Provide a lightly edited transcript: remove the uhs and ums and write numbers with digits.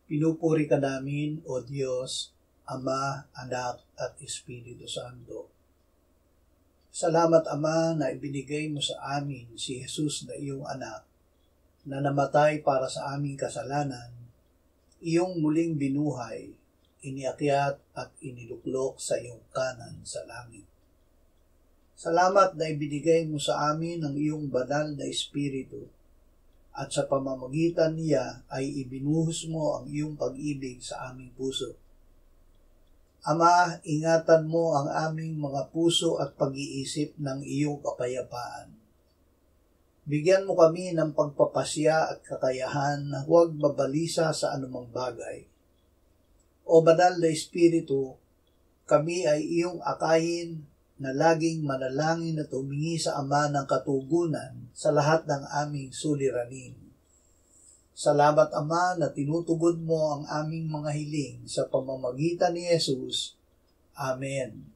Pinupuri ka namin, O Diyos, Ama, Anak, at Espiritu Santo. Salamat, Ama, na ibinigay mo sa amin si Jesus na iyong anak, na namatay para sa aming kasalanan, iyong muling binuhay, iniakyat at iniluklok sa iyong kanan sa langit. Salamat na ibinigay mo sa amin ang iyong banal na Espiritu, at sa pamamagitan niya ay ibinuhos mo ang iyong pag-ibig sa aming puso. Ama, ingatan mo ang aming mga puso at pag-iisip ng iyong kapayapaan. Bigyan mo kami ng pagpapasya at kakayahan na huwag mabalisa sa anumang bagay. O banal na Espiritu, kami ay iyong akayin na laging manalangin at humingi sa Ama ng katugunan sa lahat ng aming suliranin. Salamat, Ama, na tinutugod mo ang aming mga hiling sa pamamagitan ni Jesus. Amen.